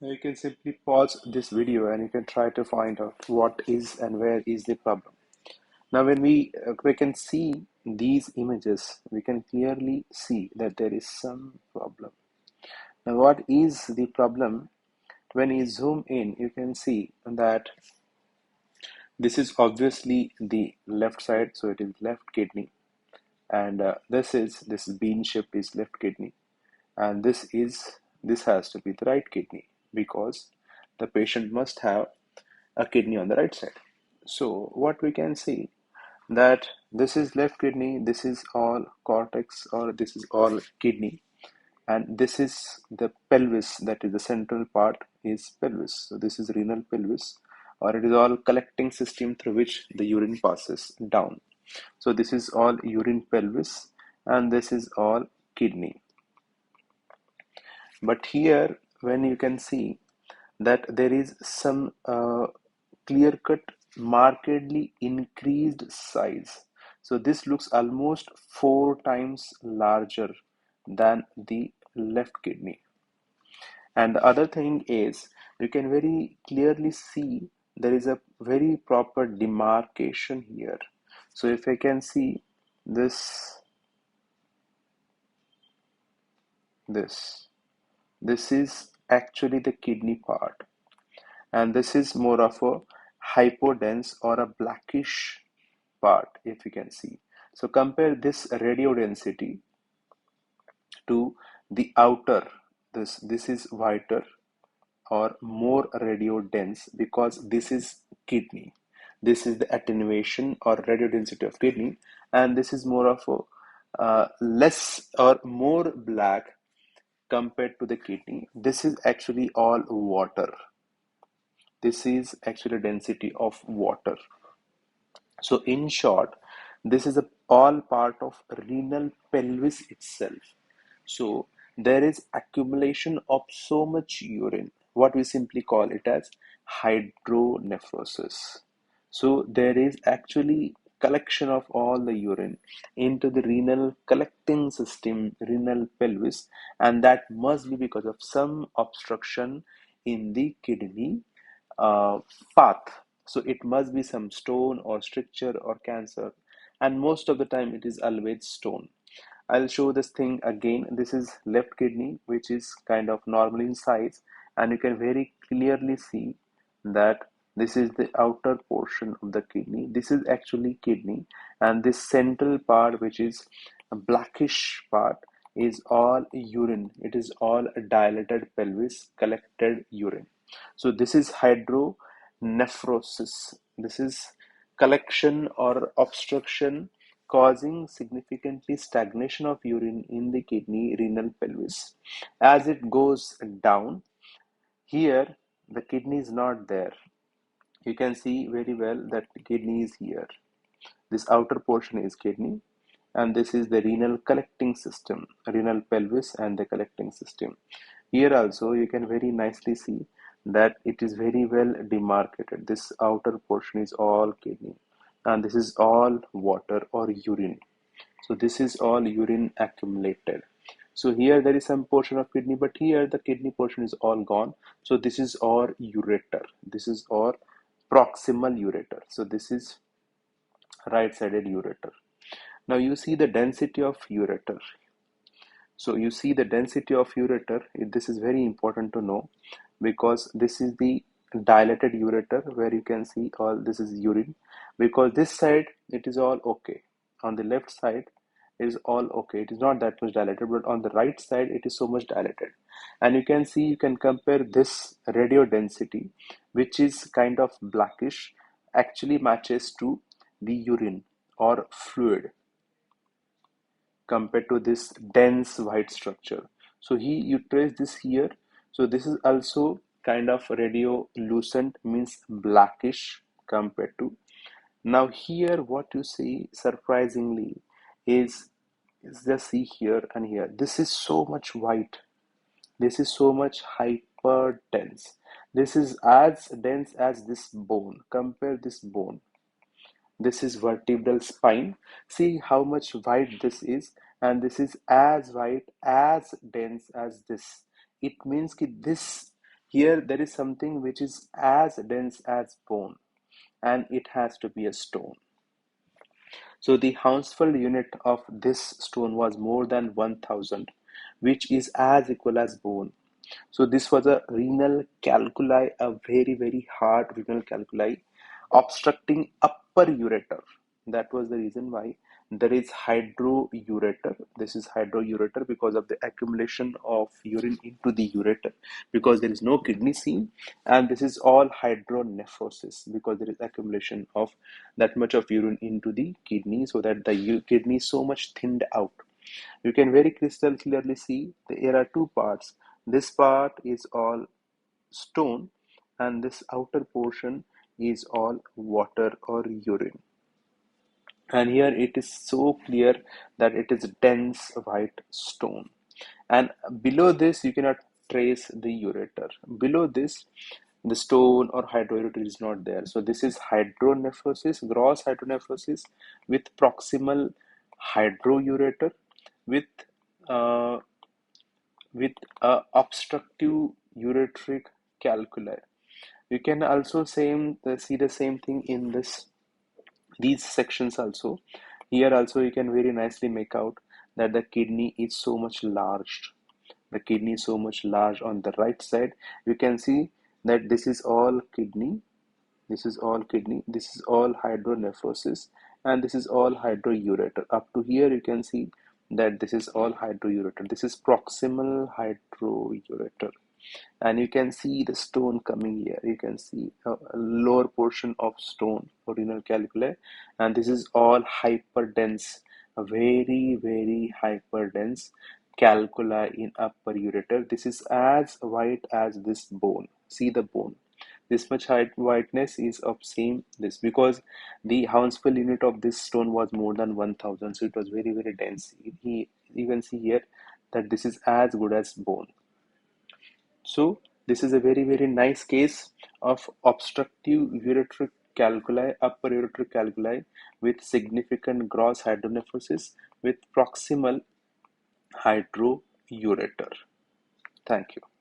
You can simply pause this video and you can try to find out what is and where is the problem. Now, when we can see these images, we can clearly see that there is some problem. Now, what is the problem? When you zoom in, you can see that this is obviously the left side, so it is left kidney, and this bean shape is left kidney, and this has to be the right kidney because the patient must have a kidney on the right side. So what we can see that this is left kidney, this is all cortex or this is all kidney, and this is the pelvis, that is the central part is pelvis. So this is renal pelvis, or it is all collecting system through which the urine passes down. So this is all urine pelvis and this is all kidney. But here when you can see that there is some clear-cut, markedly increased size. So this looks almost 4 times larger than the left kidney. And the other thing is, you can very clearly see there is a very proper demarcation here. So if I can see this, this is actually the kidney part, and this is more of a hypodense or a blackish part, if you can see. So compare this radio density to the outer. This is whiter or more radio dense because this is kidney. This is the attenuation or radio density of kidney, and this is more of a less or more black compared to the kidney. This is actually all water. This is actually density of water. So in short, this is all part of renal pelvis itself. So there is accumulation of so much urine, what we simply call it as hydronephrosis. So there is actually collection of all the urine into the renal collecting system, renal pelvis, and that must be because of some obstruction in the kidney uh, path. So it must be some stone or stricture or cancer, and most of the time it is always stone. I'll show this thing again. This is left kidney, which is kind of normal in size, and you can very clearly see that this is the outer portion of the kidney. This is actually kidney, and this central part, which is a blackish part, is all urine. It is all dilated pelvis, collected urine. So this is hydronephrosis. This is collection or obstruction causing significantly stagnation of urine in the kidney renal pelvis. As it goes down, here the kidney is not there. You can see very well that the kidney is here. This outer portion is kidney, and this is the renal collecting system, renal pelvis and the collecting system. Here also you can very nicely see that it is very well demarcated. This outer portion is all kidney, and this is all water or urine. So this is all urine accumulated. So here there is some portion of kidney, but here the kidney portion is all gone. So this is our ureter. This is our proximal ureter. So this is right-sided ureter. Now you see the density of ureter. So you see the density of ureter. This is very important to know because this is the dilated ureter where you can see all this is urine, because this side it is all okay. On the left side it is all okay. It is not that much dilated, but on the right side it is so much dilated. And you can see, you can compare this radio density, which is kind of blackish, actually matches to the urine or fluid compared to this dense white structure. So you trace this here. So this is also kind of radiolucent, means blackish compared to. Now here what you see surprisingly is just see here and here. This is so much white. This is so much hyper dense. This is as dense as this bone. Compare this bone. This is vertebral spine. See how much white this is, and this is as white, as dense as this. It means that this Here there is something which is as dense as bone, and it has to be a stone. So the Hounsfield unit of this stone was more than 1000, which is as equal as bone. So this was a renal calculi, a very, very hard renal calculi obstructing upper ureter. That was the reason why there is hydroureter. This is hydroureter because of the accumulation of urine into the ureter, because there is no kidney seen, and this is all hydronephrosis because there is accumulation of that much of urine into the kidney, so that the kidney is so much thinned out. You can very crystal clearly see there are two parts. This part is all stone, and this outer portion is all water or urine. And here it is so clear that it is dense white stone. And below this, you cannot trace the ureter. Below this, the stone or hydroureter is not there. So this is hydronephrosis, gross hydronephrosis with proximal hydroureter with uh, with obstructive ureteric calculi. You can also see the same thing in these sections also. Here also you can very nicely make out that the kidney is so much large. The kidney is so much large on the right side. You can see that this is all kidney, this is all kidney, this is all hydronephrosis, and this is all hydroureter. Up to here you can see that this is all hydroureter. This is proximal hydroureter. And you can see the stone coming here. You can see a lower portion of stone, renal calculi, and this is all hyperdense, a very, very hyperdense calculi in upper ureter. This is as white as this bone. See the bone. This much whiteness is of same this, because the Hounsfield unit of this stone was more than 1000, so it was very, very dense. You can see here that this is as good as bone. So this is a very, very nice case of obstructive ureteric calculi, upper ureteric calculi with significant gross hydronephrosis with proximal hydroureter. Thank you.